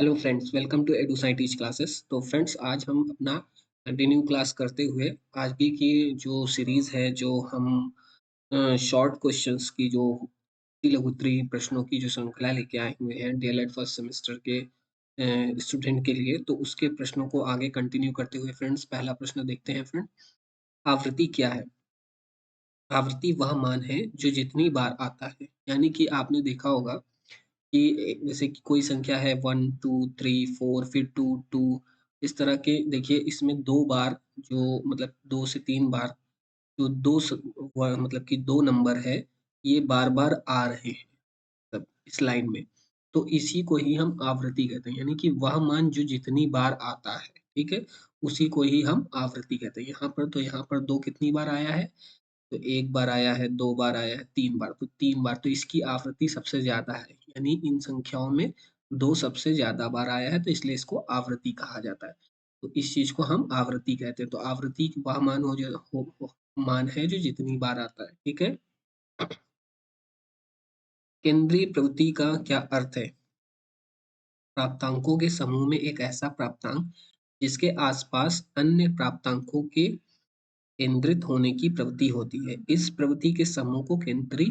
Hello friends, welcome to Edu Scientist Classes. तो friends, आज हम अपना कंटिन्यू क्लास करते हुए आज भी की जो सीरीज है, जो हम शॉर्ट क्वेश्चंस की जो लघु उत्तरीय प्रश्नों की जो श्रृंखला लेके आए हुए हैं डीएलएड फर्स्ट सेमेस्टर के स्टूडेंट के लिए, तो उसके प्रश्नों को आगे कंटिन्यू करते हुए फ्रेंड्स, पहला प्रश्न देखते हैं। फ्रेंड, आवृत्ति क्या है? आवृत्ति वह मान है जो जितनी बार आता है। यानी कि आपने देखा होगा कि जैसे कि कोई संख्या है 1 2 3 4, फिर 2 2, इस तरह के। देखिए, इसमें दो बार जो मतलब दो से तीन बार जो मतलब कि दो नंबर है, ये बार बार आ रहे हैं मतलब इस लाइन में। तो इसी को ही हम आवृत्ति कहते हैं, यानी कि वह मान जो जितनी बार आता है, ठीक है, उसी को ही हम आवृत्ति कहते हैं। यहाँ पर दो कितनी बार आया है? तो एक बार आया है, दो बार आया है, तीन बार, तो तीन बार, तो इसकी आवृत्ति सबसे ज्यादा है। यानी इन संख्याओं में दो सबसे ज्यादा बार आया है, तो इसलिए इसको आवृत्ति कहा जाता है। तो इस चीज को हम आवृत्ति कहते हैं। तो आवृत्ति वह मान मान है जो जितनी बार आता है, ठीक है। केंद्रीय प्रवृत्ति का क्या अर्थ है? प्राप्तांकों के समूह में एक ऐसा प्राप्तांक जिसके आसपास अन्य प्राप्तांकों के केंद्रित होने की प्रवृत्ति होती है। इस प्रवृत्ति के समूह को केंद्रीय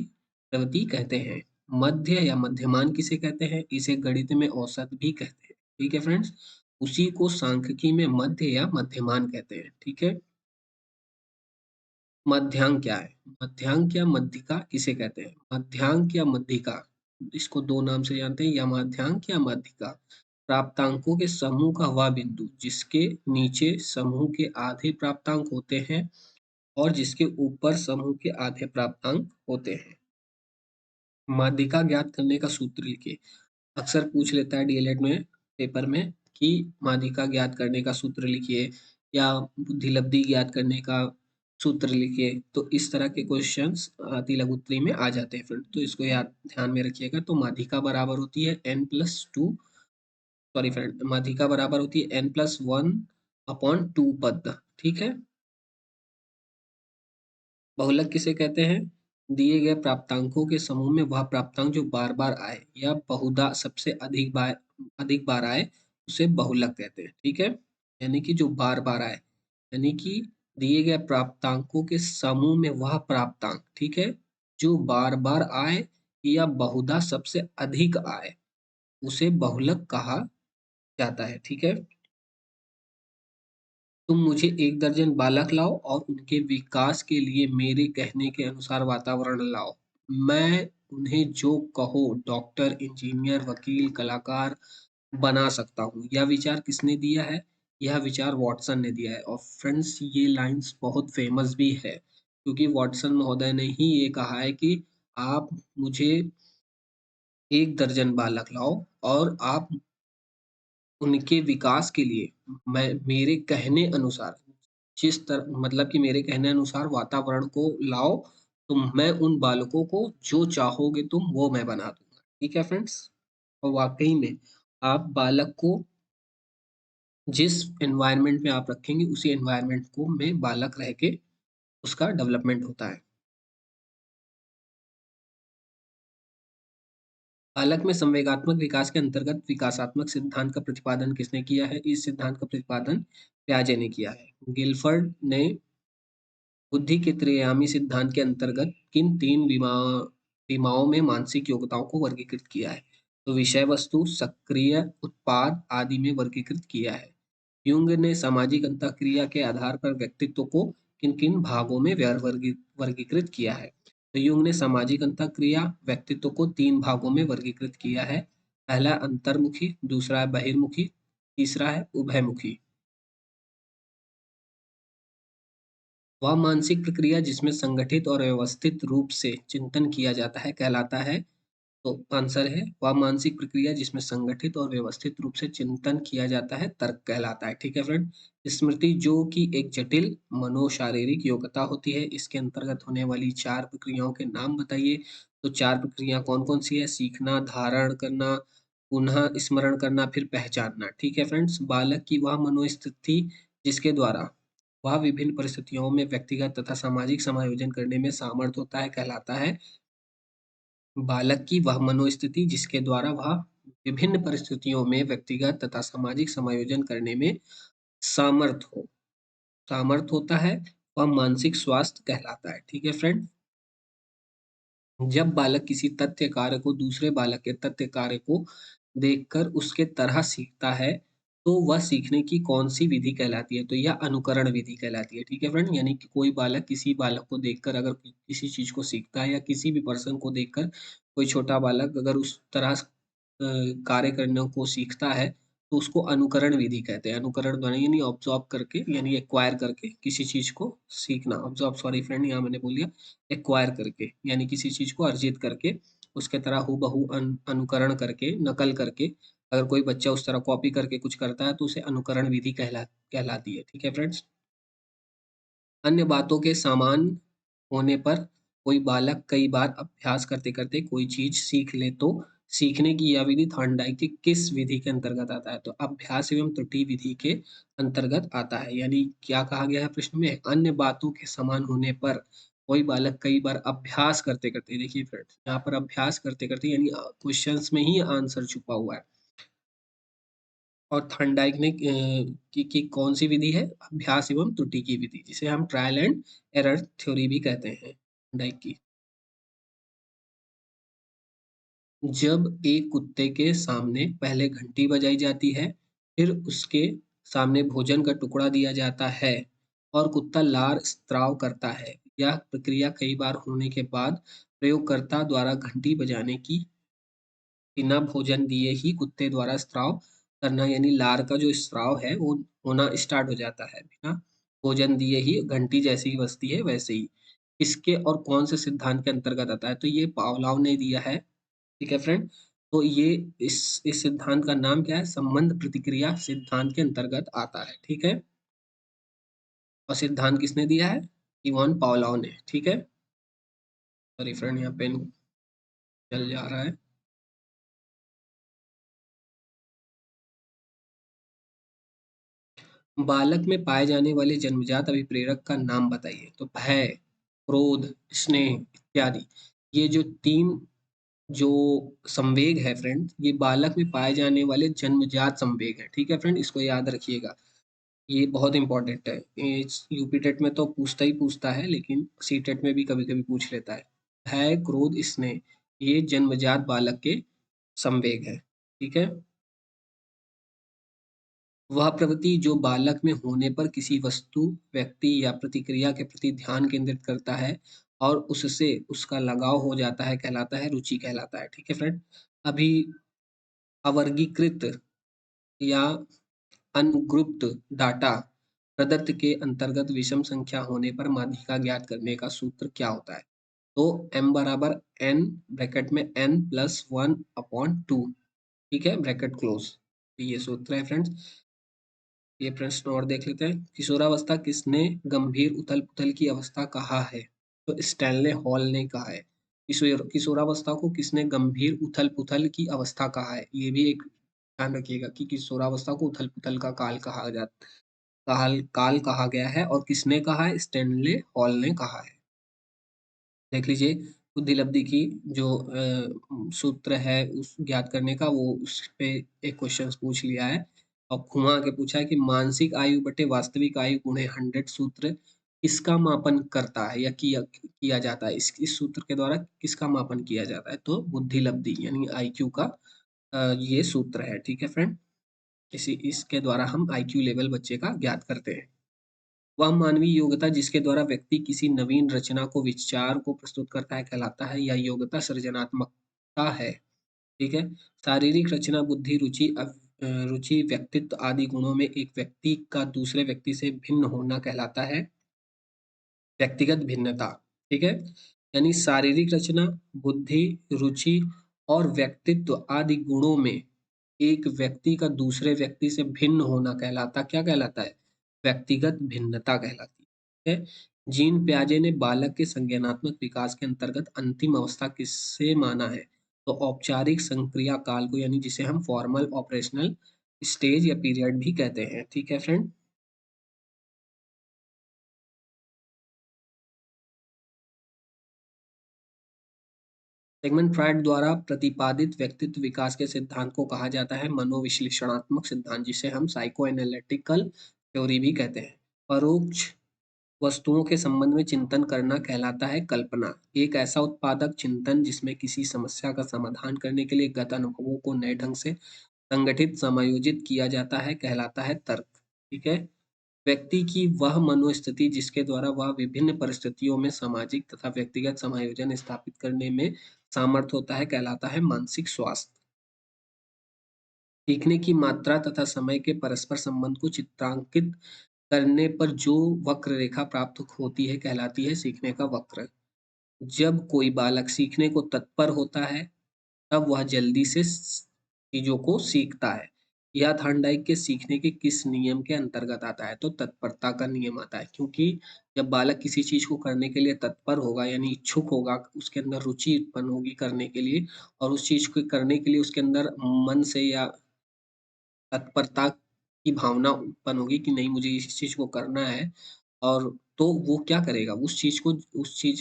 प्रवृत्ति कहते हैं। मध्य या मध्यमान किसे कहते हैं? इसे गणित में औसत भी कहते हैं, ठीक है फ्रेंड्स। उसी को सांख्यिकी में मध्य या मध्यमान कहते हैं, ठीक है। मध्यांक क्या है? मध्यांक या मध्यिका किसे कहते हैं? मध्यांक या मध्यिका, इसको दो नाम से जानते हैं, या मध्यांक या मध्यिका। प्राप्तांकों के समूह का वह बिंदु जिसके नीचे समूह के आधे प्राप्तांक होते हैं और जिसके ऊपर समूह के आधे प्राप्तांक होते हैं। माध्यिका ज्ञात करने का सूत्र लिखिए। अक्सर पूछ लेता है डीएलएड में पेपर में कि माध्यिका ज्ञात करने का सूत्र लिखिए या बुद्धिलब्धि ज्ञात करने का सूत्र लिखिए। तो इस तरह के क्वेश्चंस अति लघु उत्तरी में आ जाते हैं फ्रेंड, तो इसको याद ध्यान में रखिएगा। तो माध्यिका बराबर होती है n+2, सॉरी फ्रेंड, माध्यिका बराबर होती है n+1/2 पद, ठीक है। बहुलक किसे कहते हैं? दिए गए प्राप्तांकों के समूह में वह प्राप्तांक जो बार बार आए या बहुधा सबसे अधिक बार आए, उसे बहुलक कहते हैं, ठीक है। यानी कि जो बार बार आए, यानी कि दिए गए प्राप्तांकों के समूह में वह प्राप्तांक, ठीक है, जो बार बार आए या बहुधा सबसे अधिक आए, उसे बहुलक कहा जाता है, ठीक है। तुम मुझे 1 दर्जन बालक लाओ और उनके विकास के लिए मेरे कहने के अनुसार वातावरण लाओ। मैं उन्हें जो कहो डॉक्टर, इंजीनियर, वकील, कलाकार बना सकता हूँ। यह विचार किसने दिया है? यह विचार वॉटसन ने दिया है। और फ्रेंड्स, ये लाइंस बहुत फेमस भी है, क्योंकि वॉटसन महोदय ने ही ये कहा है कि आप मुझे 1 दर्जन बालक लाओ और आप उनके विकास के लिए मैं मेरे कहने अनुसार, जिस तरह मतलब कि मेरे कहने अनुसार वातावरण को लाओ, तो मैं उन बालकों को जो चाहोगे तुम वो मैं बना दूंगा, ठीक है फ्रेंड्स। और वाकई में आप बालक को जिस एनवायरनमेंट में आप रखेंगे, उसी एनवायरनमेंट को में बालक रह के उसका डेवलपमेंट होता है। बालक में संवेगात्मक विकास के अंतर्गत विकासात्मक सिद्धांत का प्रतिपादन किसने किया है? इस सिद्धांत का प्रतिपादन प्याजे ने किया है। गिलफर्ड ने बुद्धि के त्रिआयामी सिद्धांत के अंतर्गत किन तीन विमाओं में मानसिक योग्यताओं को वर्गीकृत किया है? तो विषय वस्तु, सक्रिय, उत्पाद आदि में वर्गीकृत किया है। युंग ने सामाजिक अंतःक्रिया के आधार पर व्यक्तित्व को किन किन भागों में वर्गीकृत किया है? तो युंग ने सामाजिक अंतःक्रिया व्यक्तित्व को तीन भागों में वर्गीकृत किया है। पहला अंतर्मुखी, दूसरा है बहिर्मुखी, तीसरा है उभयमुखी। वह मानसिक प्रक्रिया जिसमें संगठित और व्यवस्थित रूप से चिंतन किया जाता है कहलाता है। तो आंसर है, वह मानसिक प्रक्रिया जिसमें संगठित और व्यवस्थित रूप से चिंतन किया जाता है तर्क कहलाता है, ठीक है फ्रेंड। स्मृति जो कि एक जटिल मनोशारीरिक योग्यता होती है, इसके अंतर्गत होने वाली चार प्रक्रियाओं के नाम बताइए। तो चार प्रक्रिया कौन कौन सी है? सीखना, धारण करना, पुनः स्मरण करना, फिर पहचानना, ठीक है फ्रेंड्स। बालक की वह मनोस्थिति जिसके द्वारा वह विभिन्न परिस्थितियों में व्यक्तिगत तथा सामाजिक समायोजन करने में सामर्थ होता है कहलाता है। बालक की वह मनोस्थिति जिसके द्वारा वह विभिन्न परिस्थितियों में व्यक्तिगत तथा सामाजिक समायोजन करने में सामर्थ हो। सामर्थ होता है वह मानसिक स्वास्थ्य कहलाता है। ठीक है फ्रेंड। जब बालक किसी तथ्य कार्य को दूसरे बालक के तथ्य कार्य को देखकर उसके तरह सीखता है, तो वह सीखने की कौन सी विधि कहलाती है? तो यह अनुकरण विधि कहलाती है। ठीक है फ्रेंड। यानी कि कोई बालक किसी बालक को देखकर अगर किसी चीज को सीखता है, या किसी भी पर्सन को देखकर कोई छोटा बालक अगर उस तरह कार्य करने को सीखता है, तो उसको अनुकरण विधि कहते हैं। अनुकरण द्वारा यानी ऑब्जॉर्व करके, यानी एक्वायर करके किसी चीज को सीखना। ऑब्जॉर्व, सॉरी फ्रेंड, यहाँ मैंने बोल दिया एक्वायर करके, यानी किसी चीज को अर्जित करके उसके तरह हूबहू अनुकरण करके, नकल करके अगर कोई बच्चा उस तरह कॉपी करके कुछ करता है, तो उसे अनुकरण विधि कहलाती है। ठीक है फ्रेंड्स। अन्य बातों के समान होने पर कोई बालक कई बार अभ्यास करते करते कोई चीज सीख ले, तो सीखने की यह विधि थॉर्नडाइक की किस विधि के अंतर्गत आता है? तो अभ्यास एवं त्रुटि विधि के अंतर्गत आता है। यानी क्या कहा गया है प्रश्न में? अन्य बातों के समान होने पर कोई बालक कई बार अभ्यास करते करते, देखिए फ्रेंड्स यहाँ पर अभ्यास करते करते यानी क्वेश्चंस में ही आंसर छुपा हुआ है। और थॉर्नडाइक ने की कौन सी विधि है? अभ्यास एवं त्रुटि की विधि, जिसे हम ट्रायल एंड एरर थ्योरी भी कहते हैं, थॉर्नडाइक की। जब एक कुत्ते के सामने पहले घंटी बजाई जाती है, फिर उसके सामने भोजन का टुकड़ा दिया जाता है और कुत्ता लार स्त्राव करता है, यह प्रक्रिया कई बार होने के बाद प्रयोगकर्ता द्वारा घंटी बजाने की बिना भोजन दिए ही कुत्ते द्वारा स्त्राव करना, यानी लार का जो स्त्राव है वो होना स्टार्ट हो जाता है बिना भोजन दिए ही, घंटी जैसे ही बजती है वैसे ही। किसके और कौन से सिद्धांत के अंतर्गत आता है? तो ये पावलोव ने दिया है। ठीक है फ्रेंड। तो ये इस सिद्धांत का नाम क्या है? संबंध प्रतिक्रिया सिद्धांत के अंतर्गत आता है। ठीक है। और सिद्धांत किसने दिया है? इवान पावलोव ने। ठीक है। सॉरी फ्रेंड, यहाँ पेन चल जा रहा है। बालक में पाए जाने वाले जन्मजात अभिप्रेरक का नाम बताइए। तो भय, क्रोध, स्नेह इत्यादि, ये जो तीन जो संवेग है फ्रेंड, ये बालक में पाए जाने वाले जन्मजात संवेग है। ठीक है फ्रेंड, इसको याद रखिएगा। ये बहुत इंपॉर्टेंट है। ये यूपी टेट में तो पूछता ही पूछता है, लेकिन सी टेट में भी कभी कभी पूछ लेता है। भय, क्रोध, स्नेह, ये जन्मजात बालक के संवेग है। ठीक है। वह प्रवृत्ति जो बालक में होने पर किसी वस्तु, व्यक्ति या प्रतिक्रिया के प्रति ध्यान केंद्रित करता है और उससे उसका लगाव हो जाता है, कहलाता है रुचि कहलाता है। ठीक है फ्रेंड। अभी अवर्गीकृत या अनग्रुप्ड डाटा प्रदत्त के अंतर्गत विषम संख्या होने पर माध्यिका ज्ञात करने का सूत्र क्या होता है? तो m बराबर n, ब्रैकेट में n प्लस 1/2। ठीक है, ब्रैकेट क्लोज। ये सूत्र है फ्रेंड्स। ये प्रश्न और देख लेते हैं। किशोरावस्था किसने गंभीर उथल पुथल की अवस्था कहा है? तो स्टैनले हॉल ने कहा है। किशोरावस्था को किसने गंभीर उथल पुथल की अवस्था कहा है? ये भी एक ध्यान रखिएगा कि किशोरावस्था को उथल पुथल का काल कहा जाता, काल कहा गया है। और किसने कहा है? स्टैनले हॉल ने कहा है। देख लीजिए, बुद्धिलब्धि की जो सूत्र है उस ज्ञात करने का, वो उस पे एक क्वेश्चन पूछ लिया है और घुमा के पूछा है कि मानसिक आयु बटे वास्तविक आयु गुणे 100 सूत्र किसका मापन करता है या किया किया जाता है? इस सूत्र के द्वारा किसका मापन किया जाता है? तो बुद्धिलब्धि यानी आईक्यू का ये सूत्र है। ठीक है फ्रेंड। इसी इसके द्वारा हम आईक्यू लेवल बच्चे का ज्ञात करते हैं। वह मानवीय योग्यता जिसके द्वारा व्यक्ति किसी नवीन रचना को, विचार को प्रस्तुत करता है, कहलाता है, या योग्यता सृजनात्मकता है। ठीक है। शारीरिक रचना, बुद्धि, रुचि, व्यक्तित्व आदि गुणों में एक व्यक्ति का दूसरे व्यक्ति से भिन्न होना कहलाता है व्यक्तिगत भिन्नता। ठीक है। यानी शारीरिक रचना, बुद्धि, रुचि और व्यक्तित्व आदि गुणों में एक व्यक्ति का दूसरे व्यक्ति से भिन्न होना कहलाता, क्या कहलाता है? व्यक्तिगत भिन्नता कहलाती है। जीन प्याजे ने बालक के संज्ञानात्मक विकास के अंतर्गत अंतिम अवस्था किससे माना है? तो औपचारिक संक्रिया काल को, यानी जिसे हम फॉर्मल ऑपरेशनल स्टेज या पीरियड भी कहते हैं। ठीक है फ्रेंड। सिगमंड फ्रायड द्वारा प्रतिपादित व्यक्तित्व विकास के सिद्धांत को कहा जाता है मनोविश्लेषणात्मक सिद्धांत, जिसे हम साइको एनालिटिकल थ्योरी भी कहते हैं। परोक्ष वस्तुओं के संबंध में चिंतन करना कहलाता है कल्पना। एक ऐसा उत्पादक चिंतन जिसमें किसी समस्या का समाधान करने के लिए गत अनुभवों को नए ढंग से संगठित समायोजित किया जाता है कहलाता है तर्क। ठीक है। व्यक्ति की वह मनोस्थिति जिसके द्वारा वह विभिन्न परिस्थितियों में सामाजिक तथा व्यक्तिगत समायोजन स्थापित करने में सामर्थ होता है कहलाता है मानसिक स्वास्थ्य। सीखने की मात्रा तथा समय के परस्पर संबंध को चित्रांकित करने पर जो वक्र रेखा प्राप्त होती है कहलाती है सीखने का वक्र। जब कोई बालक सीखने को तत्पर होता है तब वह जल्दी से चीजों को सीखता है। यह थार्नडाइक के सीखने के किस नियम के अंतर्गत आता है? तो तत्परता का नियम आता है, क्योंकि जब बालक किसी चीज को करने के लिए तत्पर होगा यानी इच्छुक होगा, उसके अंदर रुचि उत्पन्न होगी करने के लिए, और उस चीज को करने के लिए उसके अंदर मन से या तत्परता की भावना उत्पन्न होगी कि नहीं मुझे इस चीज को करना है, और तो वो क्या करेगा उस चीज को,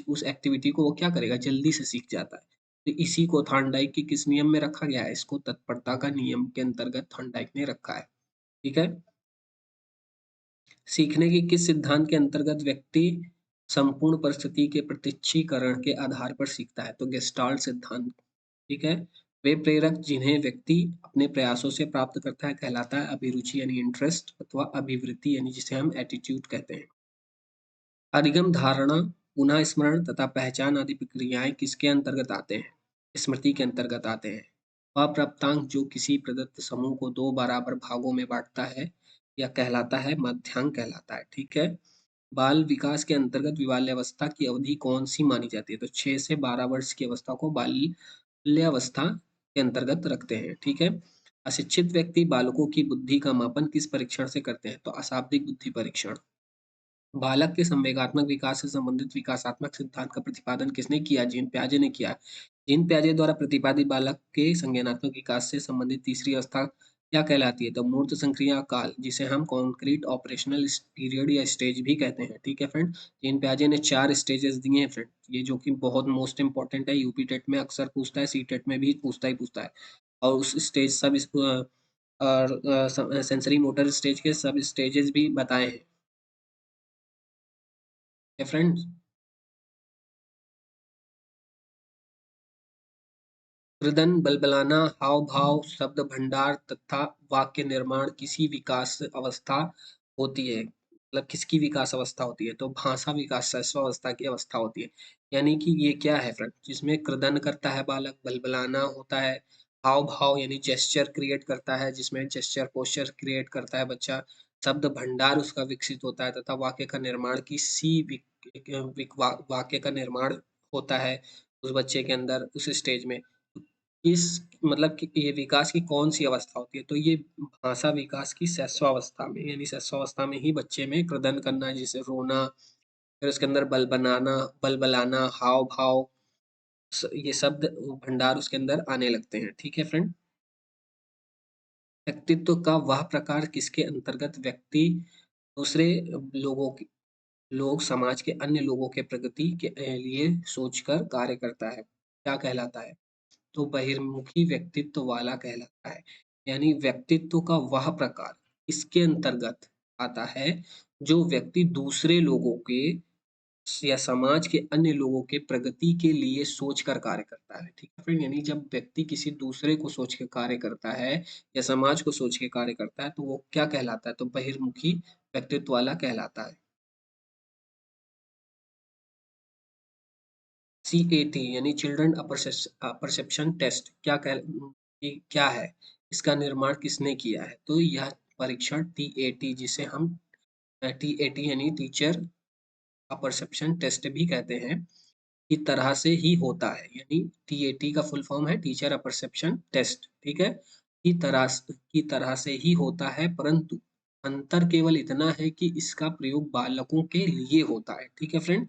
उस एक्टिविटी को वो क्या करेगा, जल्दी से सीख जाता है। तो इसी को थॉर्नडाइक के किस नियम में रखा गया है? इसको तत्परता का नियम के अंतर्गत थॉर्नडाइक ने रखा है। ठीक है। सीखने के किस सिद्धांत के अंतर्गत व्यक्ति संपूर्ण परिस्थिति के प्रत्यक्षीकरण के आधार पर सीखता है? तो गेस्टाल्ट सिद्धांत। ठीक है। वे प्रेरक जिन्हें व्यक्ति अपने प्रयासों से प्राप्त करता है कहलाता है अभिरुचि यानी इंटरेस्ट, अथवा अभिवृत्ति यानी जिसे हम एटीट्यूड कहते हैं। अधिगम, धारणा, पुनः स्मरण तथा पहचान आदि प्रक्रियाएं किसके अंतर्गत आते हैं? स्मृति के अंतर्गत आते हैं। अप्राप्तांक जो किसी प्रदत्त समूह को दो बराबर भागों में बांटता है यह कहलाता है मध्यांक कहलाता है। ठीक है। बाल विकास के अंतर्गत विबाल्यावस्था की अवधि कौन सी मानी जाती है? तो 6 से 12 वर्ष की अवस्था को बाल्यावस्था के अंतर्गत रखते हैं। ठीक है। अशिक्षित व्यक्ति बालकों की बुद्धि का मापन किस परीक्षण से करते हैं? तो अशाब्दिक बुद्धि परीक्षण। बालक के संवेगात्मक विकास से संबंधित विकासात्मक सिद्धांत का प्रतिपादन किसने किया? जीन प्याजे ने किया। जीन प्याजे द्वारा प्रतिपादित बालक के संज्ञानात्मक विकास से संबंधित तीसरी अवस्था क्या कहलाती है? तो मूर्त संक्रिया काल, जिसे हम कॉन्क्रीट ऑपरेशनल पीरियड या स्टेज भी कहते हैं। ठीक है फ्रेंड। जीन प्याजे ने 4 स्टेजेस दिए हैं फ्रेंड, ये जो कि बहुत मोस्ट इंपॉर्टेंट है, यूपी टेट में अक्सर पूछता है, सी टेट में भी पूछता है। और उस स्टेज सब और सेंसरी मोटर स्टेज के सब स्टेजेस भी बताए हैं फ्रेंड्स। हृदन, बलबलाना, हाव-भाव, शब्द भंडार तथा वाक्य निर्माण किसी विकास अवस्था होती है। मतलब किसकी विकास अवस्था होती है? तो भाषा विकास अवस्था की अवस्था होती है। यानी कि ये क्या है फ्रेंड? जिसमें कृदन करता है बालक, बलबलाना होता है, हाव-भाव यानी जेस्चर क्रिएट करता है, जिसमें जेस्चर पोस्चर क्रिएट करता है बच्चा, शब्द भंडार उसका विकसित होता है तथा वाक्य का निर्माण किसी वाक्य का निर्माण होता है उस बच्चे के अंदर उस स्टेज में। इस मतलब कि ये विकास की कौन-सी अवस्था होती है? तो ये भाषा विकास की शैशवावस्था में, यानी शैशवावस्था में ही बच्चे में कृदन करना, जैसे रोना, फिर उसके अंदर बलबलाना, हाव-भाव, ये शब्द भंडार उसके अंदर आने लगते हैं। ठीक है फ्रेंड। व्यक्तित्व का वह प्रकार किसके अंतर्गत व्यक्ति दूसरे लोगों की लोग समाज के अन्य लोगों के प्रगति के लिए सोचकर कार्य करता है, क्या कहलाता है? तो बहिर्मुखी व्यक्तित्व वाला कहलाता है। यानी व्यक्तित्व का वह प्रकार इसके अंतर्गत आता है जो व्यक्ति दूसरे लोगों के या समाज के अन्य लोगों के प्रगति के लिए सोचकर कार्य करता है। ठीक है फ्रेंड। यानी जब व्यक्ति किसी दूसरे को सोच के कार्य करता है या समाज को सोच के कार्य करता है तो वो क्या कहलाता है? तो बहिर्मुखी व्यक्तित्व वाला कहलाता है। CAT यानी चिल्ड्रन परसेप्शन टेस्ट क्या है? इसका निर्माण किसने किया है? तो यह परीक्षण TAT, जिसे हम TAT यानी टीचर परसेप्शन टेस्ट भी कहते हैं, की तरह से ही होता है। यानी TAT का फुल फॉर्म है टीचर परसेप्शन टेस्ट। ठीक है। की तरह से ही होता है, परंतु अंतर केवल इतना है कि इसका प्रयोग बालकों के लिए होता है। ठीक है फ्रेंड।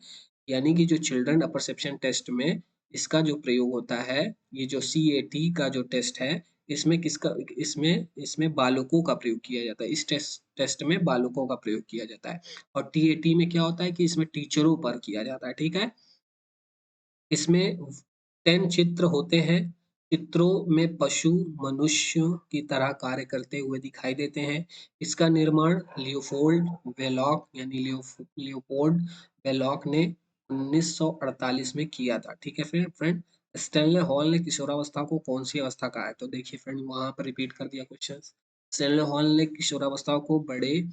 यानी कि जो चिल्ड्रन परसेप्शन टेस्ट में इसका जो प्रयोग होता है, ये जो CAT का जो टेस्ट है, इसमें किसका इसमें इसमें बालकों का प्रयोग किया जाता है। इस टेस्ट में बालकों का प्रयोग किया जाता है। और TAT में क्या होता है कि इसमें टीचरों पर किया जाता है। ठीक है। इसमें 10 चित्र होते हैं। चित्रों में पशु मनुष्यों की तरह कार्य करते हुए दिखाई देते हैं। इसका निर्माण लियोपोल्ड बेलॉक यानी लियोपोल्ड बेलॉक ने 1948 में किया था। ठीक है फिर फ्रेंड, स्टैनले हॉल ने किशोरावस्था को कौन सी अवस्था कहा है? तो देखिए फ्रेंड, वहां पर रिपीट कर दिया क्वेश्चन। स्टैनले हॉल ने किशोरावस्था को बड़े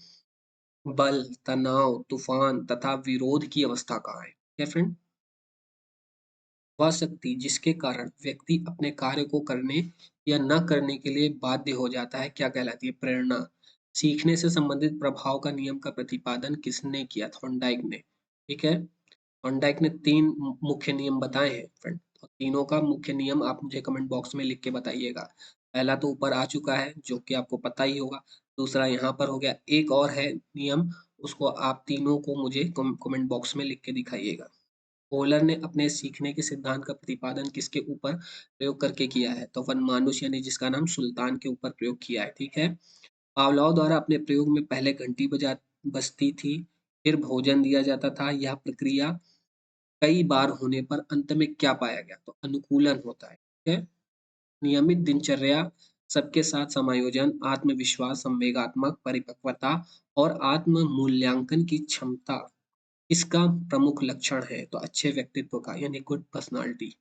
बल, तनाव, तूफान तथा विरोध की अवस्था कहा है। ठीक है फ्रेंड, वह शक्ति जिसके कारण व्यक्ति अपने कार्य को करने या न करने के लिए बाध्य हो जाता है क्या कहलाती है? प्रेरणा। सीखने से संबंधित प्रभाव का नियम का प्रतिपादन किसने किया? थॉर्नडाइक ने। ठीक है, थॉर्नडाइक ने 3 मुख्य नियम बताए हैं फ्रेंड, तो तीनों का मुख्य नियम आप मुझे कमेंट बॉक्स में लिख के बताइएगा। पहला तो ऊपर आ चुका है जो कि आपको पता ही होगा, दूसरा यहाँ पर हो गया, एक और है नियम, उसको आप तीनों को मुझे कमेंट बॉक्स में लिख के दिखाइएगा। कोहलर ने अपने सीखने के सिद्धांत का प्रतिपादन किसके ऊपर प्रयोग करके किया है? तो वन मानुष यानी जिसका नाम सुल्तान के ऊपर प्रयोग किया है। ठीक है, पावलोव द्वारा अपने प्रयोग में पहले घंटी बजती थी, फिर भोजन दिया जाता था। यह प्रक्रिया कई बार होने पर अंत में क्या पाया गया? तो अनुकूलन होता है। ठीक है, नियमित दिनचर्या, सबके साथ समायोजन, आत्मविश्वास, संवेगात्मक परिपक्वता और आत्म मूल्यांकन की क्षमता इसका प्रमुख लक्षण है। तो अच्छे व्यक्तित्व का यानी गुड पर्सनालिटी।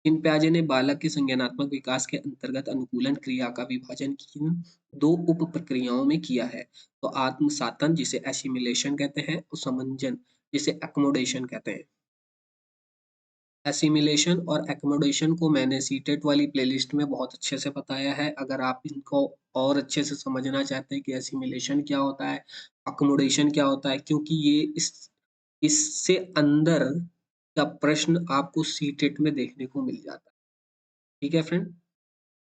इन प्याजे ने बालक के संज्ञानात्मक विकास के अंतर्गत अनुकूलन क्रिया का विभाजन किन 2 उप प्रक्रियाओं में किया है? तो आत्मसातन जिसे एसिमिलेशन कहते हैं और समंजन जिसे अकोमोडेशन कहते हैं। एसिमिलेशन और एकोमोडेशन को मैंने सीटेट वाली प्लेलिस्ट में बहुत अच्छे से बताया है। अगर आप इनको और अच्छे से समझना चाहते हैं कि एसिमिलेशन क्या होता है, अकोमोडेशन क्या होता है, क्योंकि ये इससे अंदर का प्रश्न आपको सीटेट में देखने को मिल जाता है। ठीक है फ्रेंड,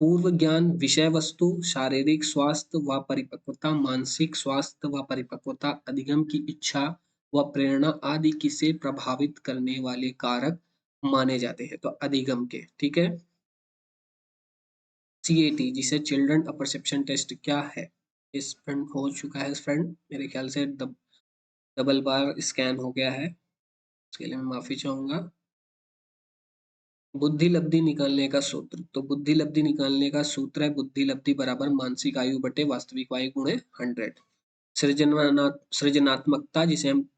पूर्व ज्ञान, विषय वस्तु, शारीरिक स्वास्थ्य व परिपक्वता, मानसिक स्वास्थ्य व परिपक्वता, अधिगम की इच्छा व प्रेरणा आदि किसे प्रभावित करने वाले कारक माने जाते हैं? तो अधिगम के। ठीक है, सीएटी जिसे चिल्ड्रन परसेप्शन टेस्ट क्या है? इस फ्रेंड हो चुका है फ्रेंड, मेरे ख्याल से डबल बार स्कैन हो गया है, उसके लिए मैं माफी चाहूंगा। बुद्धि लब्धि निकालने का सूत्र, तो बुद्धि लब्धि निकालने का सूत्र है बुद्धि लब्धि बराबर मानसिक आयु बटे वास्तविक आयु गुणे 100। सृजनात्मकता जिसे हम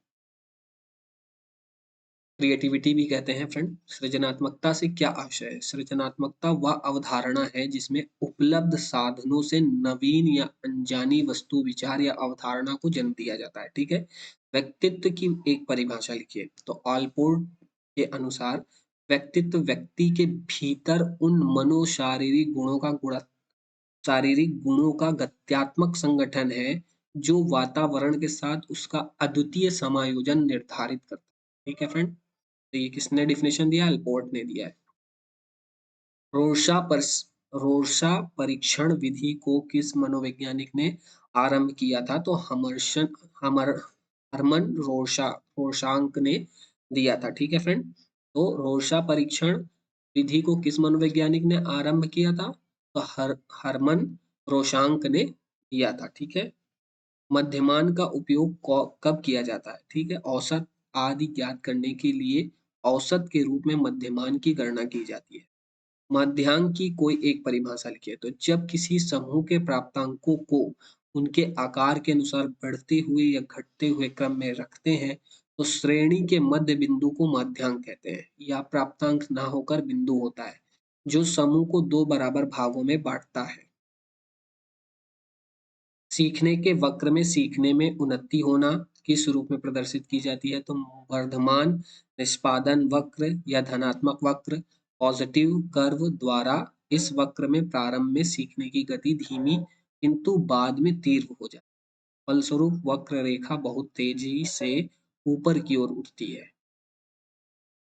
क्रिएटिविटी भी कहते हैं फ्रेंड, सृजनात्मकता से क्या आशय है? सृजनात्मकता वह अवधारणा है जिसमें उपलब्ध साधनों से नवीन या अनजानी वस्तु, विचार या अवधारणा को जन्म दिया जाता है। ठीक है, व्यक्तित्व की एक परिभाषा लिखिए। तो ऑलपोर्ट के अनुसार व्यक्तित्व व्यक्ति के भीतर उन शारीरिक गुणों का गत्यात्मक संगठन है जो वातावरण के साथ उसका अद्वितीय समायोजन निर्धारित करता है। ठीक है फ्रेंड, तो ये किसने डिफिनेशन दिया? अल्पोर्ट ने दिया है। रोर्शा पर रोर्शा परीक्षण विधि को किस मनोवैज्ञानिक ने आरंभ किया था? तो हरमन रोर्शांक ने दिया था। ठीक है फ्रेंड, तो रोर्शा परीक्षण विधि को किस मनोवैज्ञानिक ने आरंभ किया था? तो हरमन रोशांक ने किया था। ठीक है, मध्यमान का उपयोग कब किया जाता है? ठीक है, औसत आदि ज्ञात करने के लिए औसत के रूप में मध्यमान की गणना की जाती है। माध्यांक की कोई एक परिभाषा लिखिए। तो जब किसी समूह के प्राप्तांकों को उनके आकार के अनुसार बढ़ते हुए या घटते हुए क्रम में रखते हैं तो श्रेणी के मध्य बिंदु को माध्यांक कहते हैं। या प्राप्तांक ना होकर बिंदु होता है जो समूह को 2 बराबर भागों में बांटता है। सीखने के वक्र में सीखने में उन्नति होना किस रूप में प्रदर्शित की जाती है? तो वर्धमान निष्पादन वक्र या धनात्मक वक्र, पॉजिटिव कर्व द्वारा। इस वक्र में प्रारंभ में सीखने की गति धीमी किंतु बाद में तीव्र हो जाती है। फलस्वरूप वक्र रेखा बहुत तेजी से ऊपर की ओर उठती है।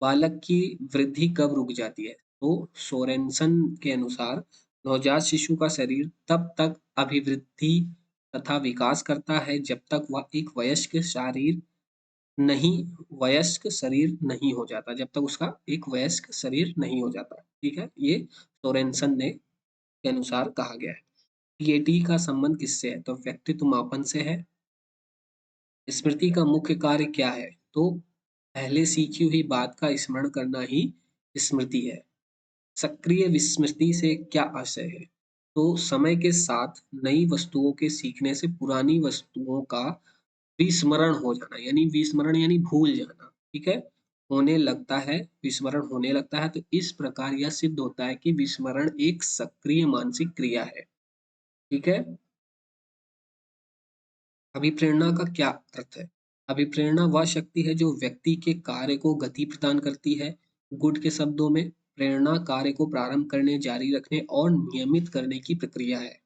बालक की वृद्धि कब रुक जाती है? तो सोरेनसन के अनुसार नवजात शिशु का शरीर तब तक अभिवृद्धि तथा विकास करता है जब तक वह एक नहीं वयस्क शरीर नहीं हो जाता, जब तक उसका एक वयस्क शरीर नहीं हो जाता। ठीक है, ये सोरेनसन ने के अनुसार कहा गया है। पीएटी का संबंध किससे है? तो व्यक्तित्व मापन से है। स्मृति का मुख्य कार्य क्या है? तो पहले सीखी हुई बात का स्मरण करना ही स्मृति है। सक्रिय विस्मृति से क्या आशय है? तो समय के साथ नई वस्तुओं के सीखने से पुरानी वस्तुओं का विस्मरण हो जाना, यानी विस्मरण यानी भूल जाना, ठीक है? होने लगता है, विस्मरण होने लगता है, तो इस प्रकार यह सिद्ध होता है कि विस्मरण एक सक्रिय मानसिक क्रिया है, ठीक है? अभिप्रेरणा का क्या अर्थ है? अभिप्रेरणा वह शक्ति है जो व्यक्ति के कार्य को गति प्रदान करती है। गुड के शब्दों में प्रेरणा कार्य को प्रारंभ करने, जारी रखने और नियमित करने की प्रक्रिया है।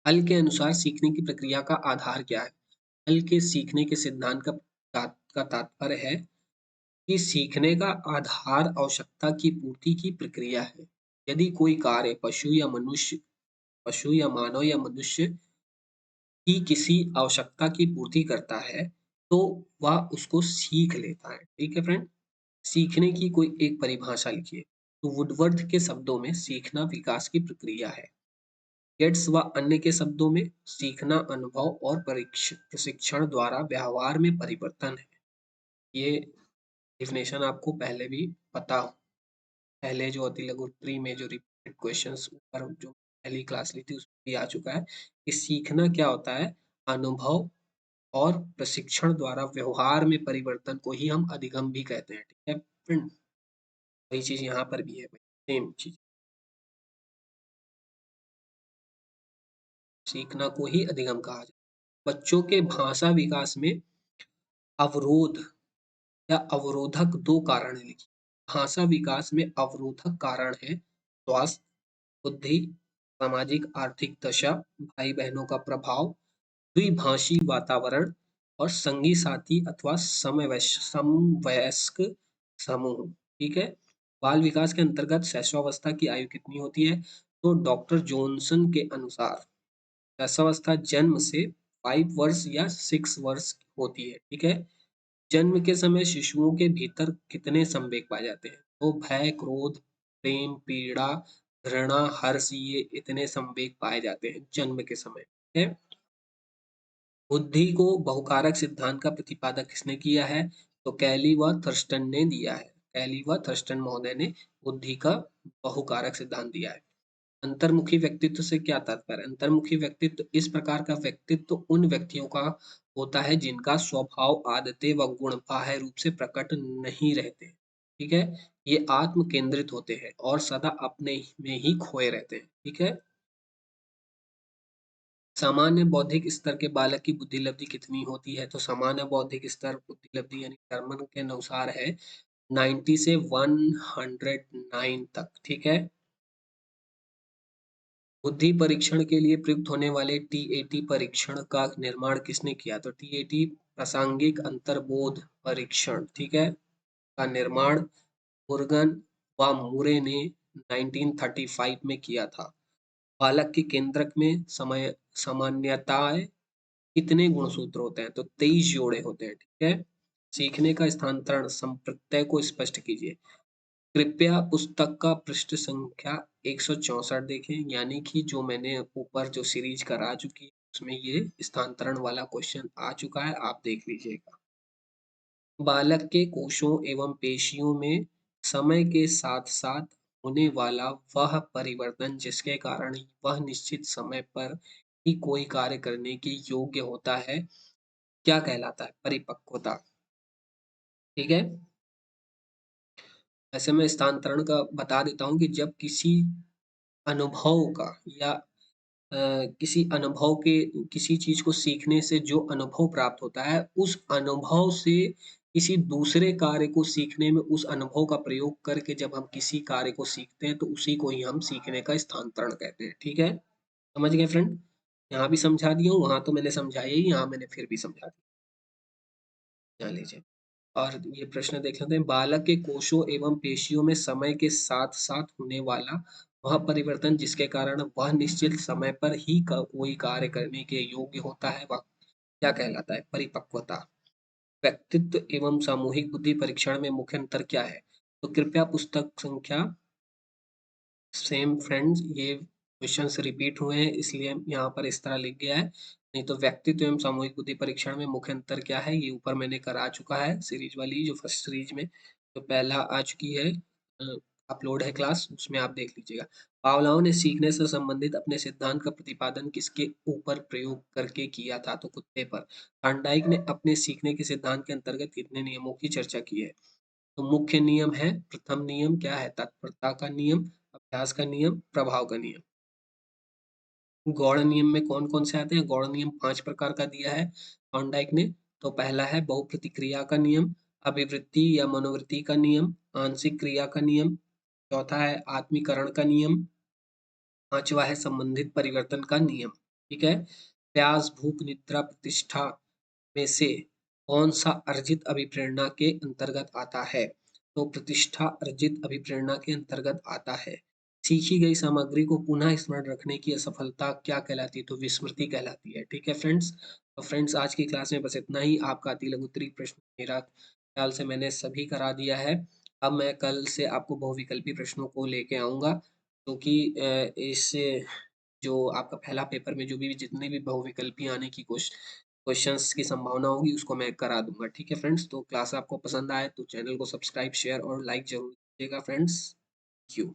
हल के अनुसार सीखने की प्रक्रिया का आधार क्या है? हल के सीखने के सिद्धांत का तात्पर्य है कि सीखने का आधार आवश्यकता की पूर्ति की प्रक्रिया है। यदि कोई कार्य पशु या मानव या मनुष्य की किसी आवश्यकता की पूर्ति करता है, तो वह उसको सीख लेता है। ठीक है फ्रेंड? सीखने की कोई एक परिभाषा लिखिए। तो वुडवर्थ के शब्दों में सीखना विकास की प्रक्रिया है। गेट्स व अन्य के शब्दों में सीखना अनुभव और प्रशिक्षण द्वारा व्यवहार में परिवर्तन है। ये डिफिनेशन आपको पहले भी पता हो। पहले जो अति लघु ट्री में जो रिपीटेड क्वेश्चंस ऊपर जो पहली क्लास ली थी उसमें भी आ चुका है कि सीखना क्या होता है? अनुभव और प्रशिक्षण द्वारा व्यवहार में परिवर्तन को ही हम अधिगम भी कहते हैं। ठीक है फ्रेंड? वही चीज यहाँ पर भी है, सेम चीज। सीखना को ही अधिगम कहा जाता है। बच्चों के भाषा विकास में अवरोध या अवरोधक दो कारण लिखिए। भाषा विकास में अवरोधक कारण है स्वास्थ्य, बुद्धि, सामाजिक आर्थिक दशा, भाई बहनों का प्रभाव, द्विभाषी वातावरण और संगी साथी अथवा समवयस्क समूह। ठीक है? बाल विकास के अंतर्गत शैशवावस्था की आयु कितनी होती है? तो डॉक्टर जॉनसन के अनुसार शैशवावस्था जन्म से 5 वर्ष या 6 वर्ष होती है। ठीक है? जन्म के समय शिशुओं के भीतर कितने संवेग पाए जाते हैं? तो भय, क्रोध, प्रेम, पीड़ा, घृणा, हर्ष, ये इतने संवेग पाए जाते हैं जन्म के समय। ठीक है? बुद्धि को बहुकारक सिद्धांत का प्रतिपादक किसने किया है? तो कैली व थर्स्टन ने दिया है। कैली व थर्स्टन महोदय ने बुद्धि का बहुकारक सिद्धांत दिया है। अंतर्मुखी व्यक्तित्व से क्या तात्पर्य? अंतर्मुखी व्यक्तित्व इस प्रकार का व्यक्तित्व उन व्यक्तियों का होता है जिनका स्वभाव, आदतें व गुण बाह्य रूप से प्रकट नहीं रहते। ठीक है? ये आत्म केंद्रित होते हैं और सदा अपने में ही खोए रहते हैं। ठीक है? सामान्य बौद्धिक स्तर के बालक की बुद्धि लब्धि कितनी होती है? तो सामान्य बौद्धिक स्तर बुद्धि लब्धि यानी जर्मन के अनुसार है 90 से 109 तक। ठीक है? बुद्धि परीक्षण के लिए प्रयुक्त होने वाले टीएटी परीक्षण का निर्माण किसने किया? तो टीएटी प्रासंगिक अंतर्बोध परीक्षण, ठीक है, का निर्माण मुर्गन व मुरे ने 1935 में किया था। बालक के केंद्रक में समय सामान्यताएं कितने गुणसूत्र होते हैं? तो 23 जोड़े होते हैं। ठीक है? सीखने का स्थानांतरण संप्रत्यय को स्पष्ट कीजिए। कृपया पुस्तक का पृष्ठ संख्या 164 देखें, यानी कि जो मैंने ऊपर जो सीरीज करा चुकी है उसमें ये स्थानांतरण वाला क्वेश्चन आ चुका है, आप देख लीजिएगा। बालक के कोशों एवं पेशियों में समय के साथ साथ होने वाला वह परिवर्तन जिसके कारण वह निश्चित समय पर ही कोई कार्य करने के योग्य होता है, क्या कहलाता है? परिपक्वता। ठीक है? ऐसे में स्थानांतरण का बता देता हूँ कि जब किसी अनुभव का या किसी अनुभव के किसी चीज को सीखने से जो अनुभव प्राप्त होता है, उस अनुभव से किसी दूसरे कार्य को सीखने में उस अनुभव का प्रयोग करके जब हम किसी कार्य को सीखते हैं तो उसी को ही हम सीखने का स्थानांतरण कहते हैं। ठीक है? समझ गए फ्रेंड? यहाँ भी समझा दिया हूँ, वहां तो मैंने समझाया ही, यहाँ मैंने फिर भी समझा दिया। जान लीजिए। और ये प्रश्न देख लेते हैं। बालक के कोशों एवं पेशियों में समय के साथ साथ होने वाला वह परिवर्तन जिसके कारण वह निश्चित समय पर ही कोई कार्य करने के योग्य होता है, वह क्या कहलाता है? परिपक्वता। व्यक्तित्व एवं सामूहिक बुद्धि परीक्षण में मुख्य अंतर क्या है? तो कृपया पुस्तक संख्या सेम फ्रेंड्स, ये क्वेश्चंस रिपीट हुए हैं इसलिए यहाँ पर इस तरह लिख गया है। नहीं तो व्यक्तित्व एवं सामूहिक बुद्धि परीक्षण में मुख्य अंतर क्या है, ये ऊपर मैंने करा चुका है सीरीज वाली जो फर्स्ट सीरीज में। तो पहला आ चुकी है, अपलोड है क्लास, उसमें आप देख लीजिएगा। पावलोव ने सीखने से संबंधित अपने सिद्धांत का प्रतिपादन किसके ऊपर प्रयोग करके किया था, तो कुत्ते पर। थॉर्नडाइक ने अपने सीखने के सिद्धांत के अंतर्गत कितने नियमों की चर्चा की है, तो मुख्य नियम है, प्रथम नियम क्या है, तत्परता का नियम, अभ्यास का नियम, प्रभाव का नियम। गौड़ नियम में कौन कौन से आते हैं, गौड़ नियम 5 प्रकार का दिया है थॉर्नडाइक ने। तो पहला है बहुप्रतिक्रिया का नियम, अभिवृत्ति या मनोवृत्ति का नियम, आंशिक क्रिया का नियम, चौथा है आत्मीकरण का नियम, पांचवा है संबंधित परिवर्तन का नियम। ठीक है। प्यास, भूख, निद्रा, प्रतिष्ठा में से कौन सा अर्जित अभिप्रेरणा के अंतर्गत आता है, तो प्रतिष्ठा अर्जित अभिप्रेरणा के अंतर्गत आता है। सीखी गई सामग्री को पुनः स्मरण रखने की असफलता क्या कहलाती है, तो विस्मृति कहलाती है। ठीक है फ्रेंड्स। तो फ्रेंड्स आज की क्लास में बस इतना ही। आपका अति लघु उत्तरीय प्रश्न मेरा ख्याल से मैंने सभी करा दिया है। अब मैं कल से आपको बहुविकल्पी प्रश्नों को लेके आऊंगा, क्योंकि इस जो आपका पहला पेपर में जो भी जितने भी बहुविकल्पी आने की क्वेश्चंस की संभावना होगी उसको मैं करा दूंगा। ठीक है फ्रेंड्स। तो क्लास आपको पसंद आए तो चैनल को सब्सक्राइब, शेयर और लाइक जरूर कीजिएगा फ्रेंड्स। Thank you.